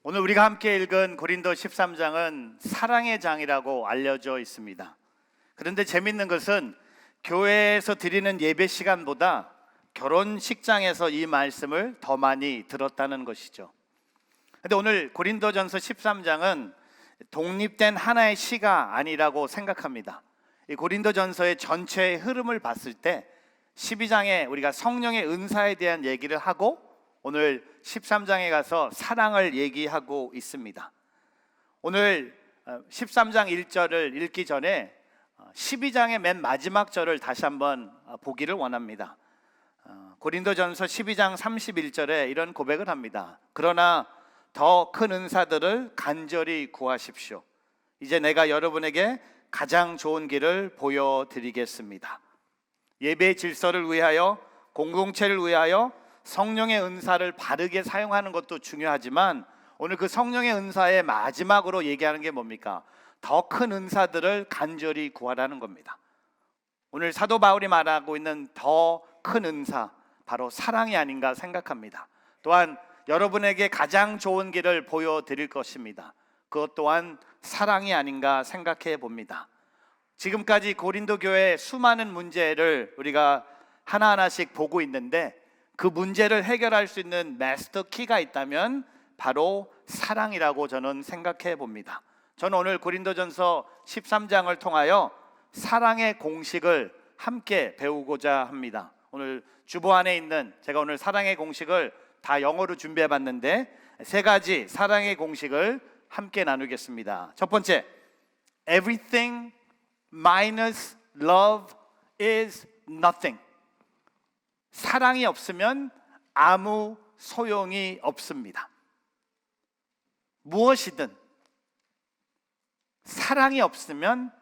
오늘 우리가 함께 읽은 고린도 13장은 사랑의 장이라고 알려져 있습니다. 그런데 재밌는 것은 교회에서 드리는 예배 시간보다 결혼식장에서 이 말씀을 더 많이 들었다는 것이죠. 그런데 오늘 고린도전서 13장은 독립된 하나의 시가 아니라고 생각합니다. 이 고린도전서의 전체의 흐름을 봤을 때 12장에 우리가 성령의 은사에 대한 얘기를 하고 오늘 13장에 가서 사랑을 얘기하고 있습니다. 오늘 13장 1절을 읽기 전에 12장의 맨 마지막 절을 다시 한번 보기를 원합니다. 고린도전서 12장 31절에 이런 고백을 합니다. 그러나 더 큰 은사들을 간절히 구하십시오. 이제 내가 여러분에게 가장 좋은 길을 보여드리겠습니다. 예배의 질서를 위하여, 공동체를 위하여 성령의 은사를 바르게 사용하는 것도 중요하지만 오늘 그 성령의 은사의 마지막으로 얘기하는 게 뭡니까? 더 큰 은사들을 간절히 구하라는 겁니다. 오늘 사도 바울이 말하고 있는 더 큰 은사, 바로 사랑이 아닌가 생각합니다. 또한 여러분에게 가장 좋은 길을 보여드릴 것입니다. 그것 또한 사랑이 아닌가 생각해 봅니다. 지금까지 고린도 교회의 수많은 문제를 우리가 하나하나씩 보고 있는데 그 문제를 해결할 수 있는 마스터 키가 있다면 바로 사랑이라고 저는 생각해 봅니다. 저는 오늘 고린도전서 13장을 통하여 사랑의 공식을 함께 배우고자 합니다. 오늘 주보 안에 있는 제가 오늘 사랑의 공식을 다 영어로 준비해 봤는데 세 가지 사랑의 공식을 함께 나누겠습니다. 첫 번째, everything minus love is nothing. 사랑이 없으면 아무 소용이 없습니다. 무엇이든 사랑이 없으면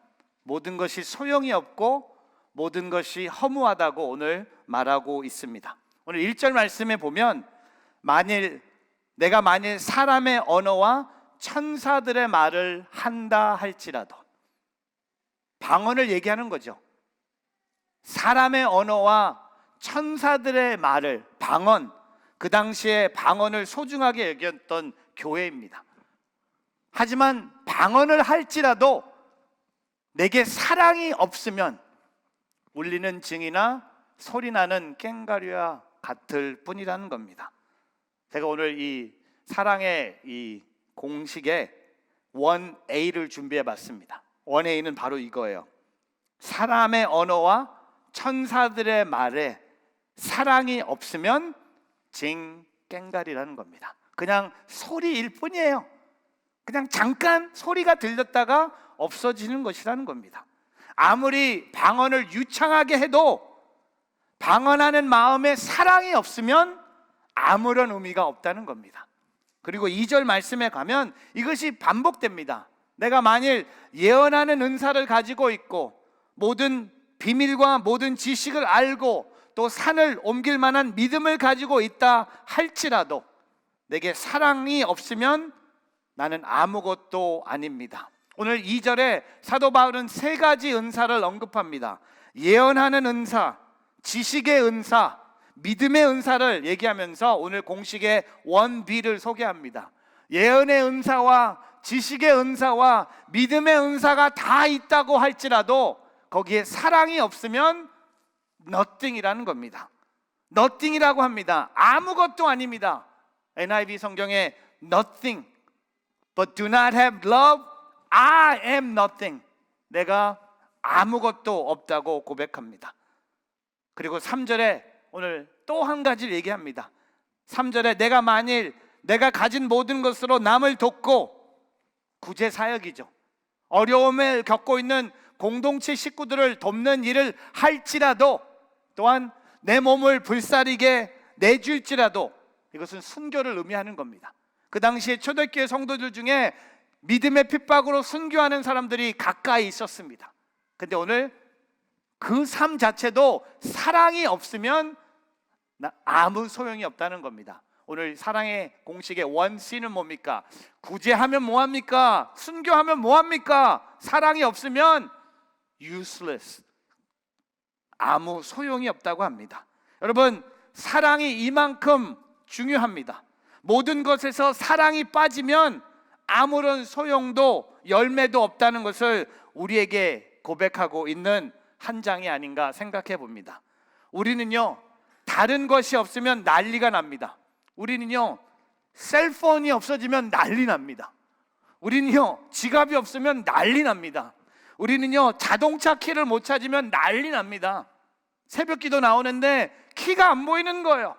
모든 것이 소용이 없고 모든 것이 허무하다고 오늘 말하고 있습니다. 오늘 1절 말씀에 보면 내가 만일 사람의 언어와 천사들의 말을 한다 할지라도, 방언을 얘기하는 거죠. 사람의 언어와 천사들의 말을, 방언, 그 당시에 방언을 소중하게 여겼던 교회입니다. 하지만 방언을 할지라도 내게 사랑이 없으면 울리는 징이나 소리나는 꽹과리와 같을 뿐이라는 겁니다. 제가 오늘 이 사랑의 이 공식에 1A를 준비해 봤습니다. 1A는 바로 이거예요. 사람의 언어와 천사들의 말에 사랑이 없으면 징꽹과리라는 겁니다. 그냥 소리일 뿐이에요. 그냥 잠깐 소리가 들렸다가 없어지는 것이라는 겁니다. 아무리 방언을 유창하게 해도 방언하는 마음에 사랑이 없으면 아무런 의미가 없다는 겁니다. 그리고 2절 말씀에 가면 이것이 반복됩니다. 내가 만일 예언하는 은사를 가지고 있고 모든 비밀과 모든 지식을 알고 또 산을 옮길 만한 믿음을 가지고 있다 할지라도 내게 사랑이 없으면 나는 아무것도 아닙니다. 오늘 2절에 사도 바울은 세 가지 은사를 언급합니다. 예언하는 은사, 지식의 은사, 믿음의 은사를 얘기하면서 오늘 공식의 1B를 소개합니다. 예언의 은사와 지식의 은사와 믿음의 은사가 다 있다고 할지라도 거기에 사랑이 없으면 nothing이라는 겁니다. nothing이라고 합니다. 아무것도 아닙니다. NIV 성경에 nothing but do not have love, I am nothing. 내가 아무것도 없다고 고백합니다. 그리고 3절에 오늘 또 한 가지를 얘기합니다. 3절에 내가 가진 모든 것으로 남을 돕고, 구제 사역이죠. 어려움을 겪고 있는 공동체 식구들을 돕는 일을 할지라도, 또한 내 몸을 불사르게 내줄지라도, 이것은 순교를 의미하는 겁니다. 그 당시에 초대교회 성도들 중에 믿음의 핍박으로 순교하는 사람들이 가까이 있었습니다. 근데 오늘 그 삶 자체도 사랑이 없으면 아무 소용이 없다는 겁니다. 오늘 사랑의 공식의 1C는 뭡니까? 구제하면 뭐합니까? 순교하면 뭐합니까? 사랑이 없으면 useless, 아무 소용이 없다고 합니다. 여러분, 사랑이 이만큼 중요합니다. 모든 것에서 사랑이 빠지면 아무런 소용도 열매도 없다는 것을 우리에게 고백하고 있는 한 장이 아닌가 생각해 봅니다. 우리는요, 다른 것이 없으면 난리가 납니다. 우리는요, 셀폰이 없어지면 난리 납니다. 우리는요, 지갑이 없으면 난리 납니다. 우리는요, 자동차 키를 못 찾으면 난리 납니다. 새벽기도 나오는데 키가 안 보이는 거예요.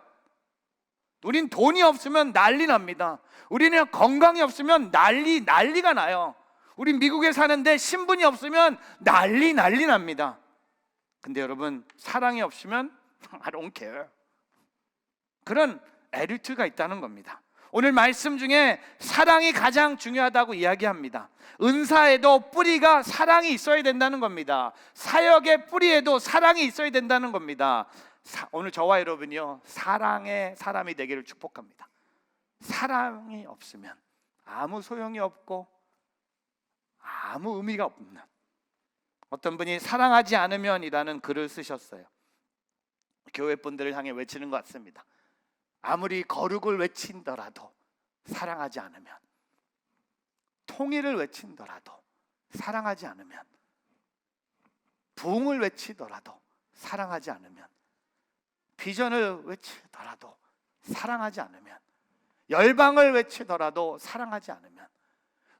우린 돈이 없으면 난리 납니다. 우리는 건강이 없으면 난리가 나요. 우린 미국에 사는데 신분이 없으면 난리 납니다. 근데 여러분, 사랑이 없으면 I don't care. 그런 애리트가 있다는 겁니다. 오늘 말씀 중에 사랑이 가장 중요하다고 이야기합니다. 은사에도 뿌리가 사랑이 있어야 된다는 겁니다. 사역의 뿌리에도 사랑이 있어야 된다는 겁니다. 오늘 저와 여러분이요, 사랑의 사람이 되기를 축복합니다. 사랑이 없으면 아무 소용이 없고 아무 의미가 없는, 어떤 분이 사랑하지 않으면이라는 글을 쓰셨어요. 교회 분들을 향해 외치는 것 같습니다. 아무리 거룩을 외친더라도 사랑하지 않으면, 통일을 외친더라도 사랑하지 않으면, 부흥을 외치더라도 사랑하지 않으면, 비전을 외치더라도 사랑하지 않으면, 열방을 외치더라도 사랑하지 않으면,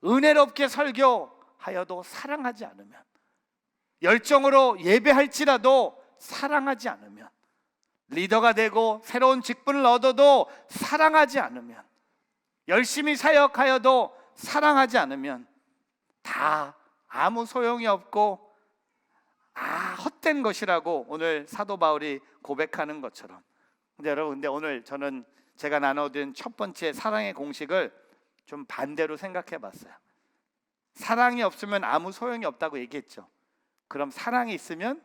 은혜롭게 설교하여도 사랑하지 않으면, 열정으로 예배할지라도 사랑하지 않으면, 리더가 되고 새로운 직분을 얻어도 사랑하지 않으면, 열심히 사역하여도 사랑하지 않으면 다 아무 소용이 없고 헛된 것이라고 오늘 사도 바울이 고백하는 것처럼. 근데 여러분, 오늘 저는 제가 나눠드린 첫 번째 사랑의 공식을 좀 반대로 생각해 봤어요. 사랑이 없으면 아무 소용이 없다고 얘기했죠. 그럼 사랑이 있으면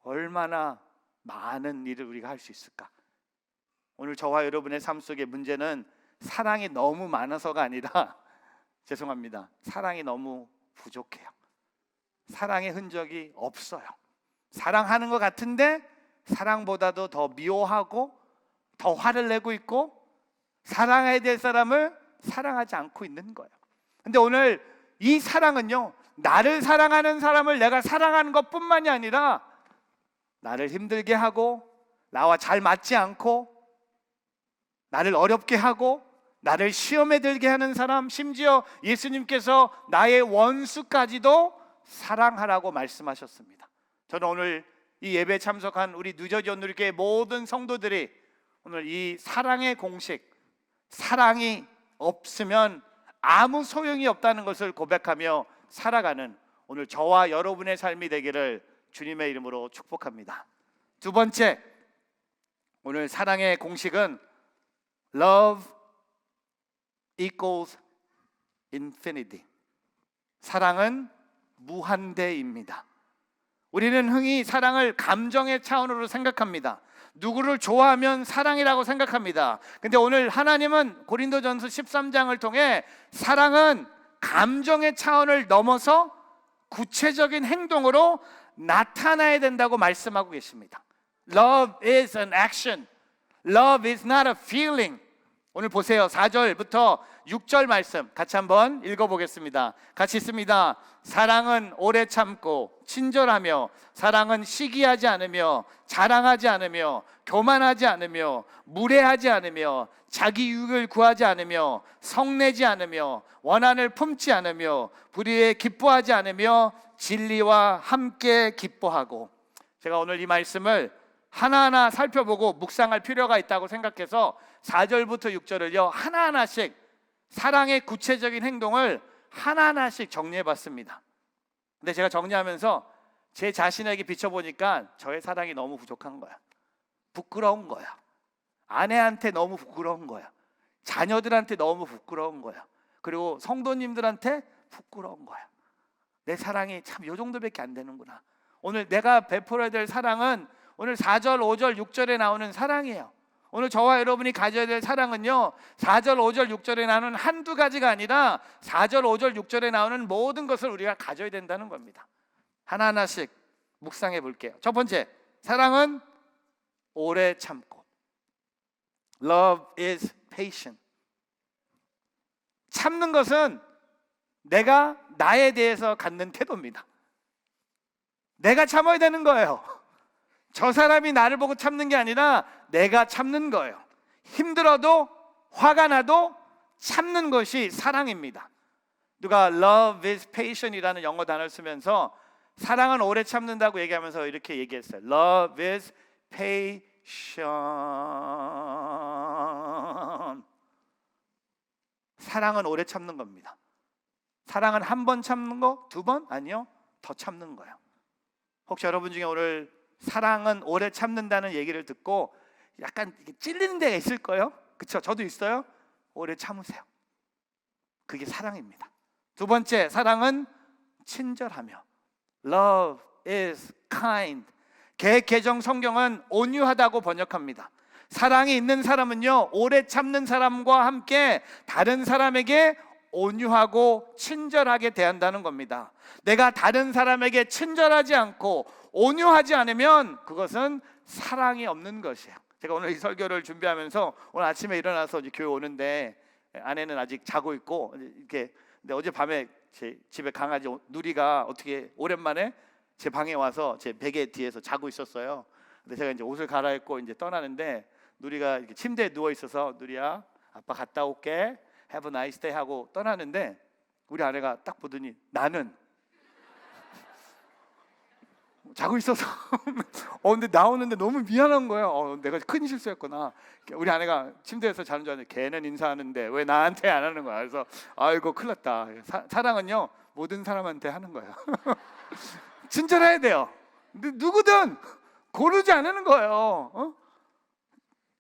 얼마나 많은 일을 우리가 할 수 있을까? 오늘 저와 여러분의 삶 속의 문제는 사랑이 너무 많아서가 아니라 죄송합니다, 사랑이 너무 부족해요. 사랑의 흔적이 없어요. 사랑하는 것 같은데 사랑보다도 더 미워하고 더 화를 내고 있고 사랑해야 될 사람을 사랑하지 않고 있는 거예요. 근데 오늘 이 사랑은요, 나를 사랑하는 사람을 내가 사랑하는 것뿐만이 아니라 나를 힘들게 하고 나와 잘 맞지 않고 나를 어렵게 하고 나를 시험에 들게 하는 사람, 심지어 예수님께서 나의 원수까지도 사랑하라고 말씀하셨습니다. 저는 오늘 이 예배에 참석한 우리 뉴저지 온누리교회 모든 성도들이 오늘 이 사랑의 공식, 사랑이 없으면 아무 소용이 없다는 것을 고백하며 살아가는 오늘 저와 여러분의 삶이 되기를 주님의 이름으로 축복합니다. 두 번째, 오늘 사랑의 공식은 Love equals infinity. 사랑은 무한대입니다. 우리는 흔히 사랑을 감정의 차원으로 생각합니다. 누구를 좋아하면 사랑이라고 생각합니다. 근데 오늘 하나님은 고린도전서 13장을 통해 사랑은 감정의 차원을 넘어서 구체적인 행동으로 나타나야 된다고 말씀하고 계십니다. Love is an action. Love is not a feeling. 오늘 보세요. 4절부터 6절 말씀 같이 한번 읽어보겠습니다. 같이 있습니다. 사랑은 오래 참고 친절하며, 사랑은 시기하지 않으며, 자랑하지 않으며, 교만하지 않으며, 무례하지 않으며, 자기 유익을 구하지 않으며, 성내지 않으며, 원한을 품지 않으며, 불의에 기뻐하지 않으며, 진리와 함께 기뻐하고. 제가 오늘 이 말씀을 하나하나 살펴보고 묵상할 필요가 있다고 생각해서 4절부터 6절을요 하나하나씩 사랑의 구체적인 행동을 하나하나씩 정리해 봤습니다. 근데 제가 정리하면서 제 자신에게 비춰보니까 저의 사랑이 너무 부족한 거야. 부끄러운 거야. 아내한테 너무 부끄러운 거야. 자녀들한테 너무 부끄러운 거야. 그리고 성도님들한테 부끄러운 거야. 내 사랑이 참 요 정도밖에 안 되는구나. 오늘 내가 베풀어야 될 사랑은 오늘 4절, 5절, 6절에 나오는 사랑이에요. 오늘 저와 여러분이 가져야 될 사랑은요 4절, 5절, 6절에 나오는 한두 가지가 아니라 4절, 5절, 6절에 나오는 모든 것을 우리가 가져야 된다는 겁니다. 하나하나씩 묵상해 볼게요. 첫 번째, 사랑은 오래 참고. Love is patient. 참는 것은 내가 나에 대해서 갖는 태도입니다. 내가 참아야 되는 거예요. 저 사람이 나를 보고 참는 게 아니라 내가 참는 거예요. 힘들어도 화가 나도 참는 것이 사랑입니다. 누가 love is patient이라는 영어 단어를 쓰면서 사랑은 오래 참는다고 얘기하면서 이렇게 얘기했어요. Love is patient. 사랑은 오래 참는 겁니다. 사랑은 한 번 참는 거, 두 번? 아니요, 더 참는 거예요. 혹시 여러분 중에 오늘 사랑은 오래 참는다는 얘기를 듣고 약간 찔리는 데가 있을 거예요? 그렇죠? 저도 있어요. 오래 참으세요. 그게 사랑입니다. 두 번째, 사랑은 친절하며. Love is kind. 개정 성경은 온유하다고 번역합니다. 사랑이 있는 사람은요, 오래 참는 사람과 함께 다른 사람에게 온유하고 친절하게 대한다는 겁니다. 내가 다른 사람에게 친절하지 않고 온유하지 않으면 그것은 사랑이 없는 것이에요. 제가 오늘 이 설교를 준비하면서 오늘 아침에 일어나서 이제 교회 오는데 아내는 아직 자고 있고 이렇게, 근데 어젯밤에 제 집에 강아지 누리가 어떻게 오랜만에 제 방에 와서 제 베개 뒤에서 자고 있었어요. 근데 제가 이제 옷을 갈아입고 이제 떠나는데 누리가 이렇게 침대에 누워 있어서 누리야, 아빠 갔다 올게, have a nice day 하고 떠나는데 우리 아내가 딱 보더니 나는 자고 있어서 근데 나오는데 너무 미안한 거예요. 내가 큰 실수했구나. 우리 아내가 침대에서 자는 줄 알았는데 걔는 인사하는데 왜 나한테 안 하는 거야. 그래서 아이고 큰일 났다. 사랑은요 모든 사람한테 하는 거예요. 친절해야 돼요. 근데 누구든 고르지 않는 거예요.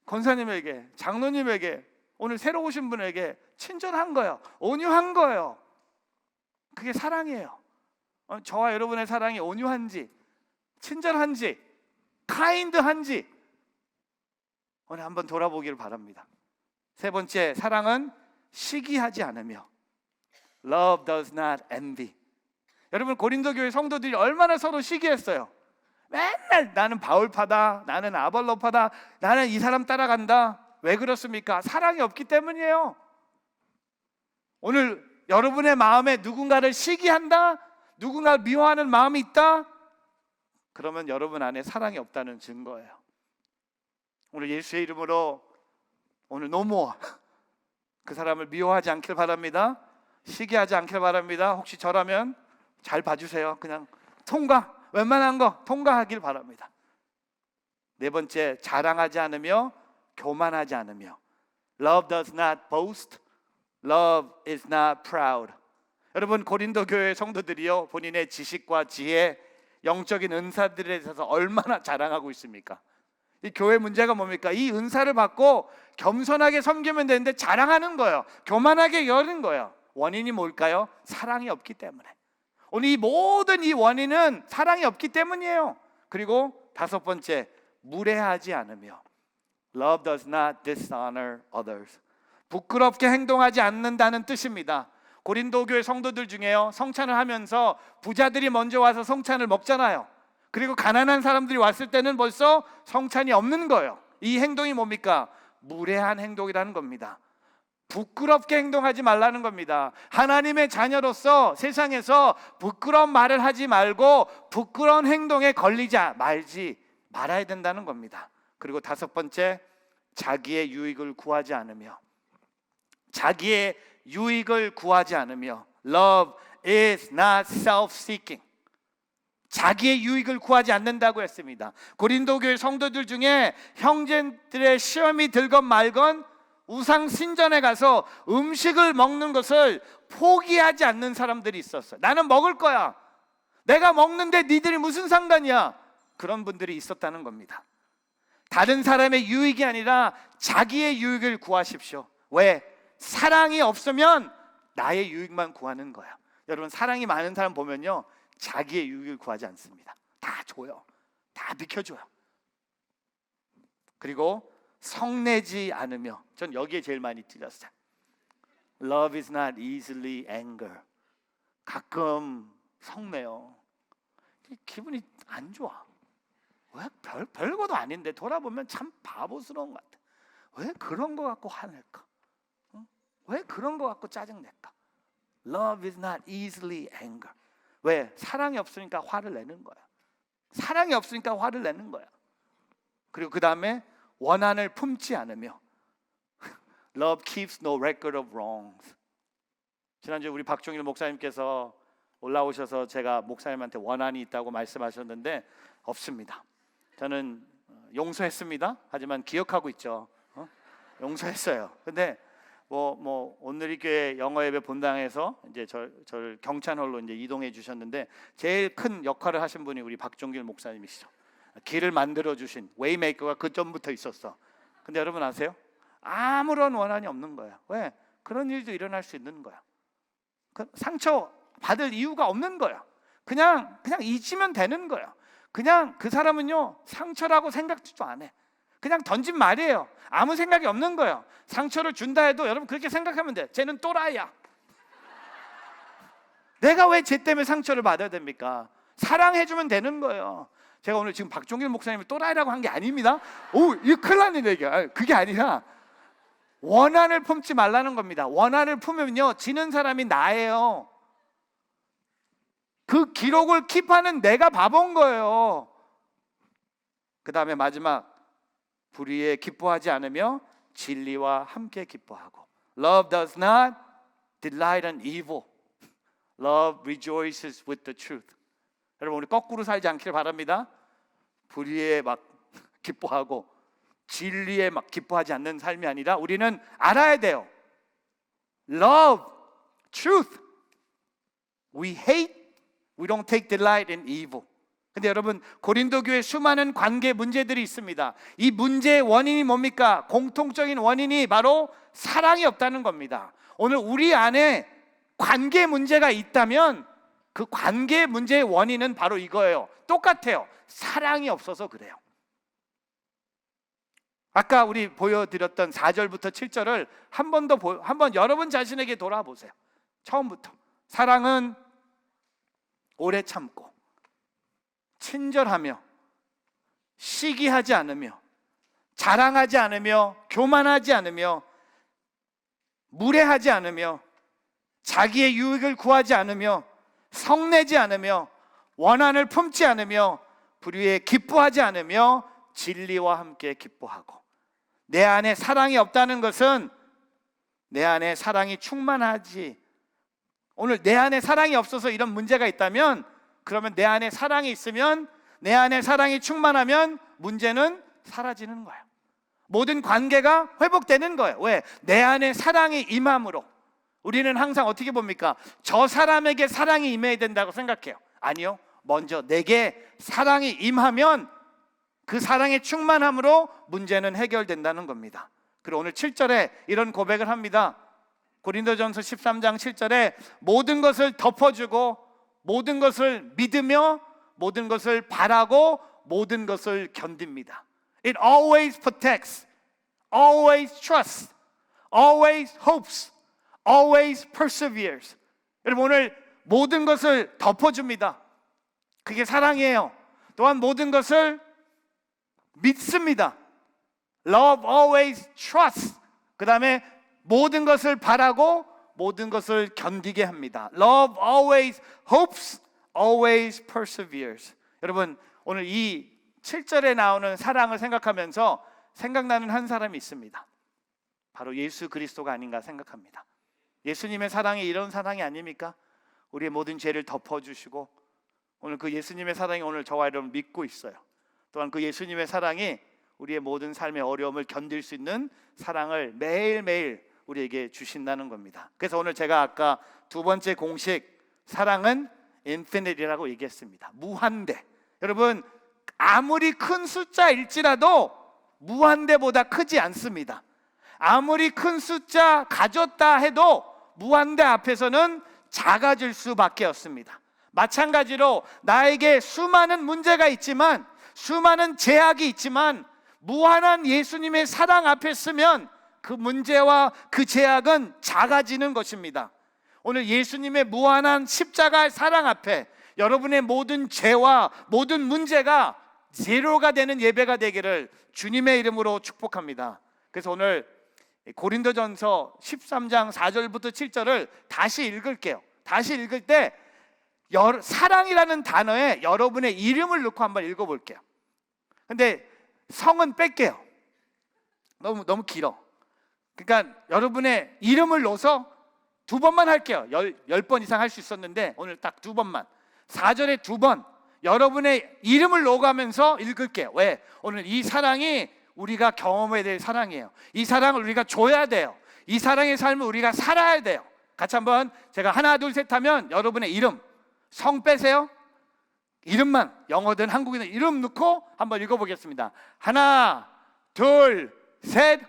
권사님에게, 장로님에게, 오늘 새로 오신 분에게 친절한 거예요. 온유한 거예요. 그게 사랑이에요. 저와 여러분의 사랑이 온유한지, 친절한지, 카인드한지 오늘 한번 돌아보기를 바랍니다. 세 번째, 사랑은 시기하지 않으며. Love does not envy. 여러분, 고린도 교회 성도들이 얼마나 서로 시기했어요. 맨날 나는 바울파다, 나는 아볼로파다, 나는 이 사람 따라간다. 왜 그렇습니까? 사랑이 없기 때문이에요. 오늘 여러분의 마음에 누군가를 시기한다, 누군가를 미워하는 마음이 있다, 그러면 여러분 안에 사랑이 없다는 증거예요. 오늘 예수의 이름으로 오늘 노모어 그 사람을 미워하지 않길 바랍니다. 시기하지 않길 바랍니다. 혹시 저라면 잘 봐주세요. 그냥 통과, 웬만한 거 통과하길 바랍니다. 네 번째, 자랑하지 않으며 교만하지 않으며. Love does not boast. Love is not proud. 여러분, 고린도 교회 성도들이요 본인의 지식과 지혜, 영적인 은사들에 대해서 얼마나 자랑하고 있습니까? 이 교회 문제가 뭡니까? 이 은사를 받고 겸손하게 섬기면 되는데 자랑하는 거예요. 교만하게 여는 거예요. 원인이 뭘까요? 사랑이 없기 때문에. 오늘 이 모든 이 원인은 사랑이 없기 때문이에요. 그리고 다섯 번째, 무례하지 않으며. Love does not dishonor others. 부끄럽게 행동하지 않는다는 뜻입니다. 고린도 교회 성도들 중에요 성찬을 하면서 부자들이 먼저 와서 성찬을 먹잖아요. 그리고 가난한 사람들이 왔을 때는 벌써 성찬이 없는 거예요. 이 행동이 뭡니까? 무례한 행동이라는 겁니다. 부끄럽게 행동하지 말라는 겁니다. 하나님의 자녀로서 세상에서 부끄러운 말을 하지 말고 부끄러운 행동에 걸리지 말아야 된다는 겁니다. 그리고 다섯 번째, 자기의 유익을 구하지 않으며. 자기의 유익을 구하지 않으며. Love is not self-seeking. 자기의 유익을 구하지 않는다고 했습니다. 고린도 교회 성도들 중에 형제들의 시험이 들건 말건 우상 신전에 가서 음식을 먹는 것을 포기하지 않는 사람들이 있었어요. 나는 먹을 거야. 내가 먹는데 니들이 무슨 상관이야? 그런 분들이 있었다는 겁니다. 다른 사람의 유익이 아니라 자기의 유익을 구하십시오. 왜? 사랑이 없으면 나의 유익만 구하는 거야. 여러분, 사랑이 많은 사람 보면요 자기의 유익을 구하지 않습니다. 다 줘요. 다 비켜줘요. 그리고 성내지 않으며. 전 여기에 제일 많이 찔렸어요. Love is not easily angered. 가끔 성내요. 기분이 안 좋아. 왜? 별거도 아닌데 돌아보면 참 바보스러운 것 같아. 왜 그런 거 갖고 화낼까? 왜 그런 거 갖고 짜증낼까? Love is not easily angered. 왜? 사랑이 없으니까 화를 내는 거야. 사랑이 없으니까 화를 내는 거야. 그리고 그 다음에 원한을 품지 않으며 Love keeps no record of wrongs. 지난주에 우리 박종일 목사님께서 올라오셔서 제가 목사님한테 원한이 있다고 말씀하셨는데 없습니다. 저는 용서했습니다. 하지만 기억하고 있죠. 용서했어요. 근데 오늘 이 교회 영어 예배 본당에서 이제 저를 경찬홀로 이제 이동해 주셨는데 제일 큰 역할을 하신 분이 우리 박종길 목사님이시죠. 길을 만들어 주신 웨이메이커가 그 전부터 있었어. 근데 여러분 아세요? 아무런 원한이 없는 거야. 왜? 그런 일도 일어날 수 있는 거야. 상처 받을 이유가 없는 거야. 그냥 잊으면 되는 거야. 그냥 그 사람은요 상처라고 생각도 안 해. 그냥 던진 말이에요. 아무 생각이 없는 거예요. 상처를 준다 해도 여러분 그렇게 생각하면 돼. 쟤는 또라이야. 내가 왜 쟤 때문에 상처를 받아야 됩니까? 사랑해주면 되는 거예요. 제가 오늘 지금 박종길 목사님을 또라이라고 한 게 아닙니다. 이거 큰일 났네 이게. 그게 아니라 원한을 품지 말라는 겁니다. 원한을 품으면요 지는 사람이 나예요. 그 기록을 킵하는 내가 바본 거예요. 그 다음에 마지막, 불의에 기뻐하지 않으며 진리와 함께 기뻐하고. Love does not delight in evil. Love rejoices with the truth. 여러분 우리 거꾸로 살지 않기를 바랍니다. 불의에 막 기뻐하고 진리에 막 기뻐하지 않는 삶이 아니라 우리는 알아야 돼요. Love, truth. We hate, we don't take delight in evil. 근데 여러분 고린도 교회 수많은 관계 문제들이 있습니다. 이 문제의 원인이 뭡니까? 공통적인 원인이 바로 사랑이 없다는 겁니다. 오늘 우리 안에 관계 문제가 있다면 그 관계 문제의 원인은 바로 이거예요. 똑같아요. 사랑이 없어서 그래요. 아까 우리 보여드렸던 4절부터 7절을 한 번 여러분 자신에게 돌아보세요. 처음부터. 사랑은 오래 참고 친절하며 시기하지 않으며 자랑하지 않으며 교만하지 않으며 무례하지 않으며 자기의 유익을 구하지 않으며 성내지 않으며 원한을 품지 않으며 불의에 기뻐하지 않으며 진리와 함께 기뻐하고. 내 안에 사랑이 없다는 것은 내 안에 사랑이 충만하지. 오늘 내 안에 사랑이 없어서 이런 문제가 있다면, 그러면 내 안에 사랑이 있으면, 내 안에 사랑이 충만하면 문제는 사라지는 거예요. 모든 관계가 회복되는 거예요. 왜? 내 안에 사랑이 임함으로. 우리는 항상 어떻게 봅니까? 저 사람에게 사랑이 임해야 된다고 생각해요. 아니요. 먼저 내게 사랑이 임하면 그 사랑의 충만함으로 문제는 해결된다는 겁니다. 그리고 오늘 7절에 이런 고백을 합니다. 고린도전서 13장 7절에 모든 것을 덮어주고 모든 것을 믿으며 모든 것을 바라고 모든 것을 견딥니다. It always protects, always trusts, always hopes, always perseveres. 여러분 오늘 모든 것을 덮어줍니다. 그게 사랑이에요. 또한 모든 것을 믿습니다. Love always trusts. 그 다음에 모든 것을 바라고 모든 것을 견디게 합니다. Love always hopes, always perseveres. 여러분 오늘 이 7절에 나오는 사랑을 생각하면서 생각나는 한 사람이 있습니다. 바로 예수 그리스도가 아닌가 생각합니다. 예수님의 사랑이 이런 사랑이 아닙니까? 우리의 모든 죄를 덮어주시고, 오늘 그 예수님의 사랑이 오늘 저와 여러분 믿고 있어요. 또한 그 예수님의 사랑이 우리의 모든 삶의 어려움을 견딜 수 있는 사랑을 매일매일 우리에게 주신다는 겁니다. 그래서 오늘 제가 아까 두 번째 공식, 사랑은 infinite라고 얘기했습니다. 무한대. 여러분 아무리 큰 숫자일지라도 무한대보다 크지 않습니다. 아무리 큰 숫자 가졌다 해도 무한대 앞에서는 작아질 수밖에 없습니다. 마찬가지로 나에게 수많은 문제가 있지만, 수많은 제약이 있지만 무한한 예수님의 사랑 앞에 서면 그 문제와 그 제약은 작아지는 것입니다. 오늘 예수님의 무한한 십자가의 사랑 앞에 여러분의 모든 죄와 모든 문제가 제로가 되는 예배가 되기를 주님의 이름으로 축복합니다. 그래서 오늘 고린도전서 13장 4절부터 7절을 다시 읽을게요. 다시 읽을 때 사랑이라는 단어에 여러분의 이름을 넣고 한번 읽어볼게요. 근데 성은 뺄게요. 너무 길어. 그러니까 여러분의 이름을 넣어서 2번만 할게요. 10번 이상 할 수 있었는데 오늘 딱 2번만. 4절에 2번 여러분의 이름을 넣어가면서 읽을게요. 왜? 오늘 이 사랑이 우리가 경험해야 될 사랑이에요. 이 사랑을 우리가 줘야 돼요. 이 사랑의 삶을 우리가 살아야 돼요. 같이 한번 제가 하나 둘 셋 하면 여러분의 이름, 성 빼세요. 이름만, 영어든 한국어든 이름 넣고 한번 읽어보겠습니다. 하나 둘 셋.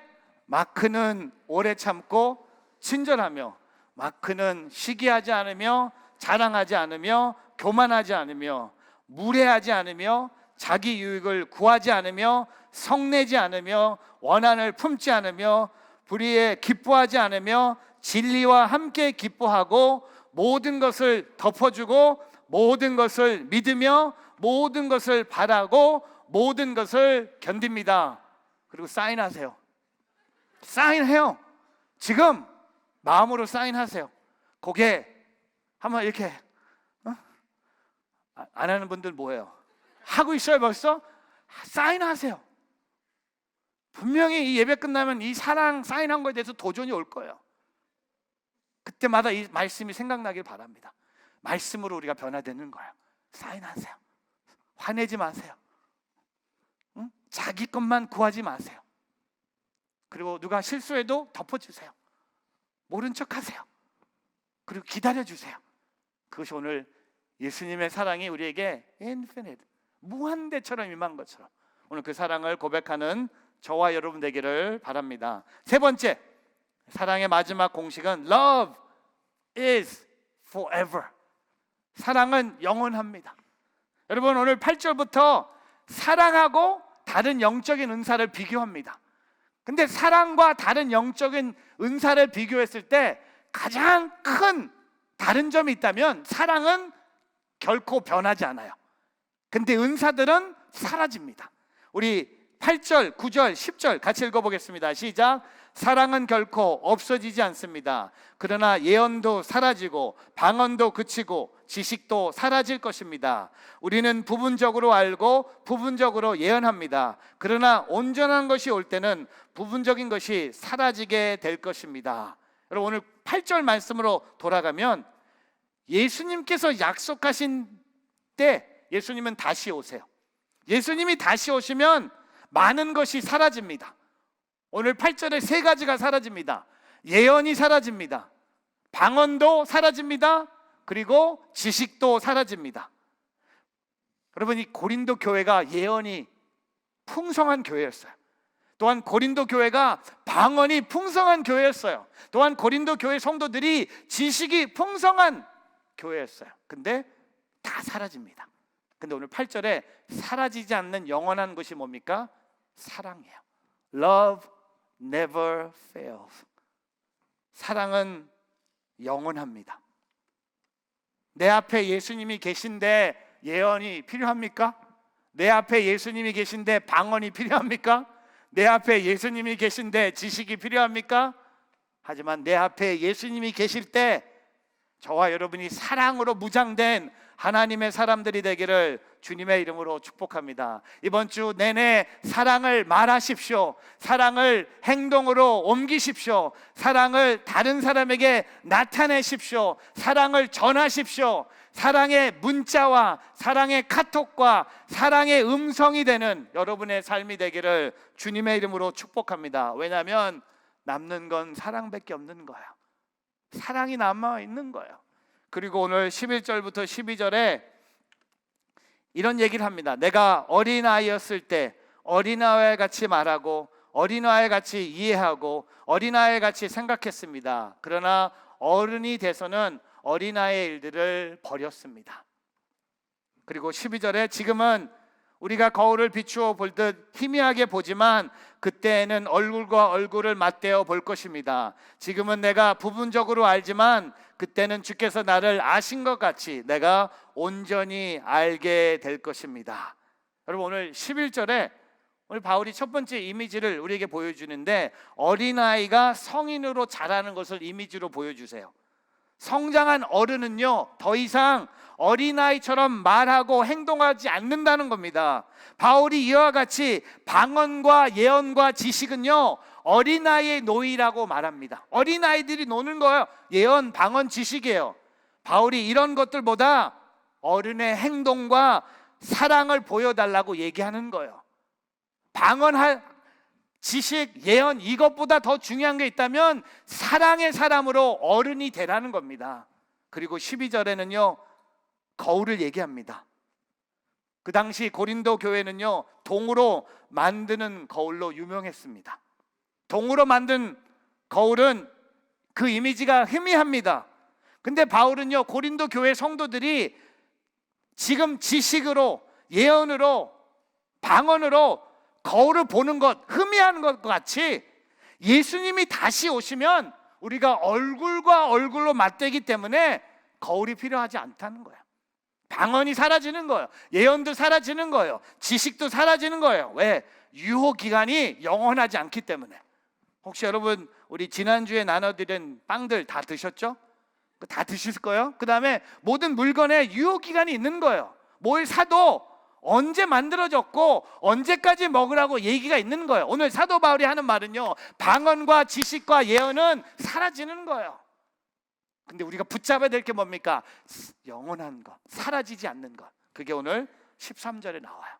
마크는 오래 참고 친절하며, 마크는 시기하지 않으며 자랑하지 않으며 교만하지 않으며 무례하지 않으며 자기 유익을 구하지 않으며 성내지 않으며 원한을 품지 않으며 불의에 기뻐하지 않으며 진리와 함께 기뻐하고 모든 것을 덮어주고 모든 것을 믿으며 모든 것을 바라고 모든 것을 견딥니다. 그리고 사인하세요. 사인해요. 지금 마음으로 사인하세요. 고개 한번 이렇게 안 하는 분들 뭐예요? 하고 있어요 벌써? 사인하세요. 분명히 이 예배 끝나면 이 사랑 사인한 거에 대해서 도전이 올 거예요. 그때마다 이 말씀이 생각나길 바랍니다. 말씀으로 우리가 변화되는 거예요. 사인하세요. 화내지 마세요. 응? 자기 것만 구하지 마세요. 그리고 누가 실수해도 덮어주세요. 모른 척 하세요. 그리고 기다려주세요. 그것이 오늘 예수님의 사랑이 우리에게 infinite, 무한대처럼 임한 것처럼 오늘 그 사랑을 고백하는 저와 여러분 되기를 바랍니다. 세 번째, 사랑의 마지막 공식은 Love is forever. 사랑은 영원합니다. 여러분 오늘 8절부터 사랑하고 다른 영적인 은사를 비교합니다. 근데 사랑과 다른 영적인 은사를 비교했을 때 가장 큰 다른 점이 있다면 사랑은 결코 변하지 않아요. 근데 은사들은 사라집니다. 우리 8절, 9절, 10절 같이 읽어보겠습니다. 시작. 사랑은 결코 없어지지 않습니다. 그러나 예언도 사라지고 방언도 그치고 지식도 사라질 것입니다. 우리는 부분적으로 알고 부분적으로 예언합니다. 그러나 온전한 것이 올 때는 부분적인 것이 사라지게 될 것입니다. 여러분 오늘 8절 말씀으로 돌아가면 예수님께서 약속하신 때 예수님은 다시 오세요. 예수님이 다시 오시면 많은 것이 사라집니다. 오늘 8절에 세 가지가 사라집니다. 예언이 사라집니다. 방언도 사라집니다. 그리고 지식도 사라집니다. 여러분 이 고린도 교회가 예언이 풍성한 교회였어요. 또한 고린도 교회가 방언이 풍성한 교회였어요. 또한 고린도 교회 성도들이 지식이 풍성한 교회였어요. 근데 다 사라집니다. 근데 오늘 8절에 사라지지 않는 영원한 것이 뭡니까? 사랑이에요. Love never fails. 사랑은 영원합니다. 내 앞에 예수님이 계신데 예언이 필요합니까? 내 앞에 예수님이 계신데 방언이 필요합니까? 내 앞에 예수님이 계신데 지식이 필요합니까? 하지만 내 앞에 예수님이 계실 때 저와 여러분이 사랑으로 무장된 하나님의 사람들이 되기를 주님의 이름으로 축복합니다. 이번 주 내내 사랑을 말하십시오. 사랑을 행동으로 옮기십시오. 사랑을 다른 사람에게 나타내십시오. 사랑을 전하십시오. 사랑의 문자와 사랑의 카톡과 사랑의 음성이 되는 여러분의 삶이 되기를 주님의 이름으로 축복합니다. 왜냐하면 남는 건 사랑밖에 없는 거예요. 사랑이 남아 있는 거예요. 그리고 오늘 11절부터 12절에 이런 얘기를 합니다. 내가 어린아이였을 때 어린아이와 같이 말하고 어린아이와 같이 이해하고 어린아이와 같이 생각했습니다. 그러나 어른이 돼서는 어린아이의 일들을 버렸습니다. 그리고 12절에 지금은 우리가 거울을 비추어 볼듯 희미하게 보지만 그때에는 얼굴과 얼굴을 맞대어 볼 것입니다. 지금은 내가 부분적으로 알지만 그때는 주께서 나를 아신 것 같이 내가 온전히 알게 될 것입니다. 여러분 오늘 11절에 오늘 바울이 첫 번째 이미지를 우리에게 보여주는데, 어린아이가 성인으로 자라는 것을 이미지로 보여주세요. 성장한 어른은요, 더 이상 어린아이처럼 말하고 행동하지 않는다는 겁니다. 바울이 이와 같이 방언과 예언과 지식은요, 어린아이의 노이라고 말합니다. 어린아이들이 노는 거예요. 예언, 방언, 지식이에요. 바울이 이런 것들보다 어른의 행동과 사랑을 보여달라고 얘기하는 거예요. 방언, 지식, 예언, 이것보다 더 중요한 게 있다면 사랑의 사람으로 어른이 되라는 겁니다. 그리고 12절에는요, 거울을 얘기합니다. 그 당시 고린도 교회는요, 동으로 만드는 거울로 유명했습니다. 동으로 만든 거울은 그 이미지가 희미합니다. 근데 바울은요, 고린도 교회 성도들이 지금 지식으로, 예언으로, 방언으로 거울을 보는 것, 흠이하는 것 같이 예수님이 다시 오시면 우리가 얼굴과 얼굴로 맞대기 때문에 거울이 필요하지 않다는 거예요. 방언이 사라지는 거예요. 예언도 사라지는 거예요. 지식도 사라지는 거예요. 왜? 유효 기간이 영원하지 않기 때문에. 혹시 여러분 우리 지난주에 나눠드린 빵들 다 드셨죠? 다 드실 거예요. 그 다음에 모든 물건에 유효 기간이 있는 거예요. 뭘 사도 언제 만들어졌고 언제까지 먹으라고 얘기가 있는 거예요. 오늘 사도 바울이 하는 말은요, 방언과 지식과 예언은 사라지는 거예요. 근데 우리가 붙잡아야 될 게 뭡니까? 영원한 것, 사라지지 않는 것. 그게 오늘 13절에 나와요.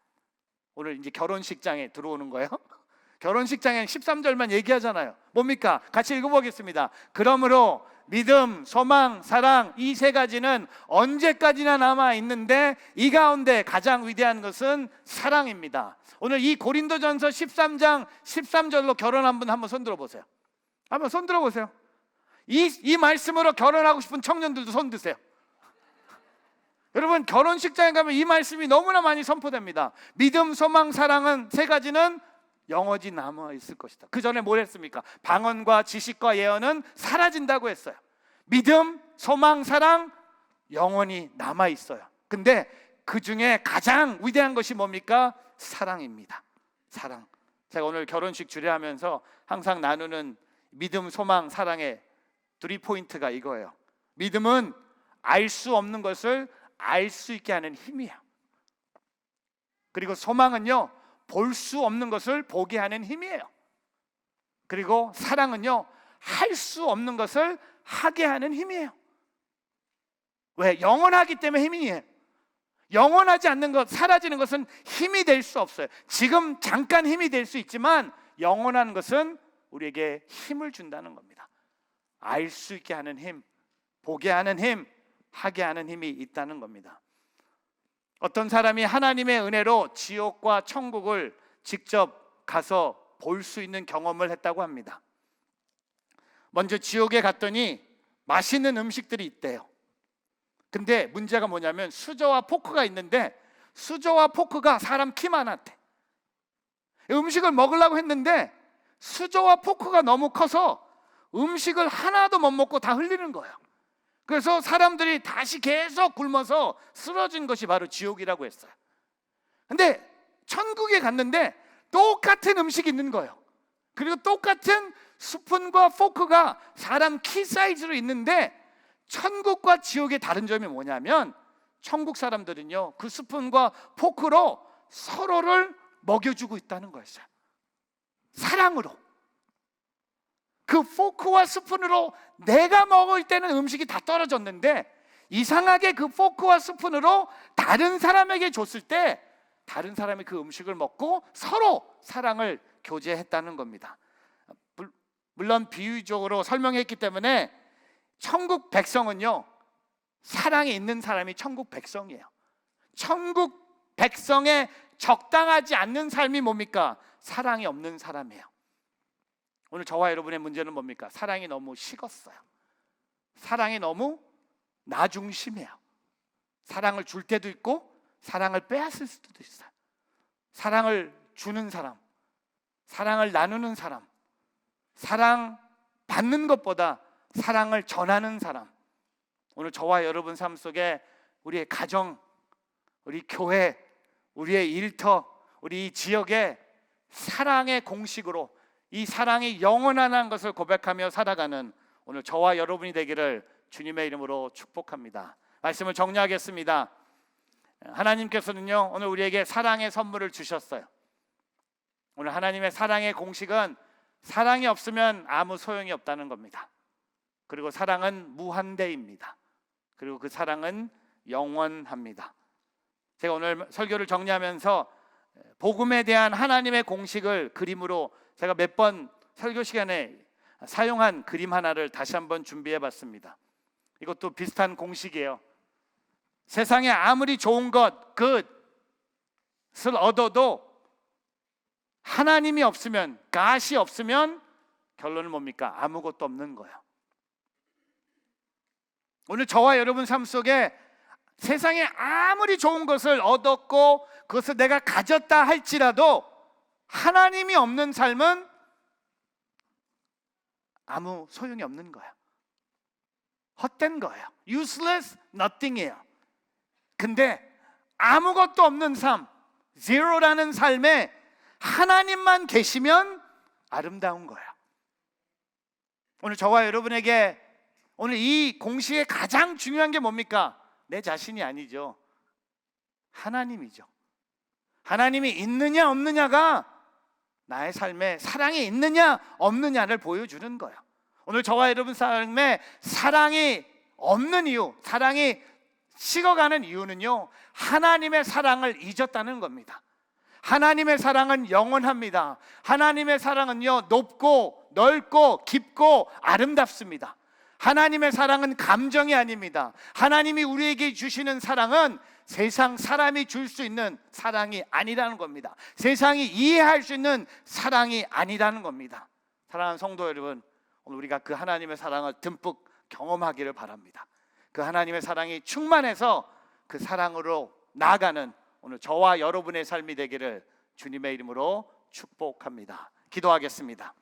오늘 이제 결혼식장에 들어오는 거예요. 결혼식장에 13절만 얘기하잖아요. 뭡니까? 같이 읽어보겠습니다. 그러므로 믿음, 소망, 사랑, 이 세 가지는 언제까지나 남아 있는데 이 가운데 가장 위대한 것은 사랑입니다. 오늘 이 고린도전서 13장 13절로 결혼한 분 한번 손 들어보세요. 한번 손 들어보세요. 이 말씀으로 결혼하고 싶은 청년들도 손 드세요. 여러분, 결혼식장에 가면 이 말씀이 너무나 많이 선포됩니다. 믿음, 소망, 사랑은 세 가지는 영원히 남아 있을 것이다. 그 전에 뭘 했습니까? 방언과 지식과 예언은 사라진다고 했어요. 믿음, 소망, 사랑 영원히 남아 있어요. 근데 그 중에 가장 위대한 것이 뭡니까? 사랑입니다. 사랑. 제가 오늘 결혼식 주례하면서 항상 나누는 믿음, 소망, 사랑의 3포인트가 이거예요. 믿음은 알 수 없는 것을 알 수 있게 하는 힘이에요. 그리고 소망은요, 볼 수 없는 것을 보게 하는 힘이에요. 그리고 사랑은요, 할 수 없는 것을 하게 하는 힘이에요. 왜? 영원하기 때문에 힘이에요. 영원하지 않는 것, 사라지는 것은 힘이 될 수 없어요. 지금 잠깐 힘이 될 수 있지만 영원한 것은 우리에게 힘을 준다는 겁니다. 알 수 있게 하는 힘, 보게 하는 힘, 하게 하는 힘이 있다는 겁니다. 어떤 사람이 하나님의 은혜로 지옥과 천국을 직접 가서 볼 수 있는 경험을 했다고 합니다. 먼저 지옥에 갔더니 맛있는 음식들이 있대요. 근데 문제가 뭐냐면 수저와 포크가 있는데 수저와 포크가 사람 키만 한대. 음식을 먹으려고 했는데 수저와 포크가 너무 커서 음식을 하나도 못 먹고 다 흘리는 거예요. 그래서 사람들이 다시 계속 굶어서 쓰러진 것이 바로 지옥이라고 했어요. 근데 천국에 갔는데 똑같은 음식이 있는 거예요. 그리고 똑같은 스푼과 포크가 사람 키 사이즈로 있는데 천국과 지옥의 다른 점이 뭐냐면 천국 사람들은요, 그 스푼과 포크로 서로를 먹여주고 있다는 거였어요. 사랑으로. 그 포크와 스푼으로 내가 먹을 때는 음식이 다 떨어졌는데 이상하게 그 포크와 스푼으로 다른 사람에게 줬을 때 다른 사람이 그 음식을 먹고 서로 사랑을 교제했다는 겁니다. 물론 비유적으로 설명했기 때문에 천국 백성은요, 사랑이 있는 사람이 천국 백성이에요. 천국 백성에 적당하지 않는 삶이 뭡니까? 사랑이 없는 사람이에요. 오늘 저와 여러분의 문제는 뭡니까? 사랑이 너무 식었어요. 사랑이 너무 나 중심이에요. 사랑을 줄 때도 있고 사랑을 빼앗을 수도 있어요. 사랑을 주는 사람, 사랑을 나누는 사람, 사랑 받는 것보다 사랑을 전하는 사람. 오늘 저와 여러분 삶 속에 우리의 가정, 우리 교회, 우리의 일터, 우리 지역에 사랑의 공식으로 이 사랑이 영원한 것을 고백하며 살아가는 오늘 저와 여러분이 되기를 주님의 이름으로 축복합니다. 말씀을 정리하겠습니다. 하나님께서는요, 오늘 우리에게 사랑의 선물을 주셨어요. 오늘 하나님의 사랑의 공식은 사랑이 없으면 아무 소용이 없다는 겁니다. 그리고 사랑은 무한대입니다. 그리고 그 사랑은 영원합니다. 제가 오늘 설교를 정리하면서 복음에 대한 하나님의 공식을 그림으로 제가 몇 번 설교 시간에 사용한 그림 하나를 다시 한번 준비해 봤습니다. 이것도 비슷한 공식이에요. 세상에 아무리 좋은 것, 것을 얻어도 하나님이 없으면, God이 없으면 결론은 뭡니까? 아무것도 없는 거예요. 오늘 저와 여러분 삶 속에 세상에 아무리 좋은 것을 얻었고 그것을 내가 가졌다 할지라도 하나님이 없는 삶은 아무 소용이 없는 거예요. 헛된 거예요. useless, nothing이에요. 근데 아무것도 없는 삶, zero라는 삶에 하나님만 계시면 아름다운 거예요. 오늘 저와 여러분에게 오늘 이 공식의 가장 중요한 게 뭡니까? 내 자신이 아니죠. 하나님이죠. 하나님이 있느냐 없느냐가 나의 삶에 사랑이 있느냐 없느냐를 보여주는 거예요. 오늘 저와 여러분 삶에 사랑이 없는 이유, 사랑이 식어가는 이유는요, 하나님의 사랑을 잊었다는 겁니다. 하나님의 사랑은 영원합니다. 하나님의 사랑은요, 높고 넓고 깊고 아름답습니다. 하나님의 사랑은 감정이 아닙니다. 하나님이 우리에게 주시는 사랑은 세상 사람이 줄 수 있는 사랑이 아니라는 겁니다. 세상이 이해할 수 있는 사랑이 아니라는 겁니다. 사랑하는 성도 여러분, 오늘 우리가 그 하나님의 사랑을 듬뿍 경험하기를 바랍니다. 그 하나님의 사랑이 충만해서 그 사랑으로 나아가는 오늘 저와 여러분의 삶이 되기를 주님의 이름으로 축복합니다. 기도하겠습니다.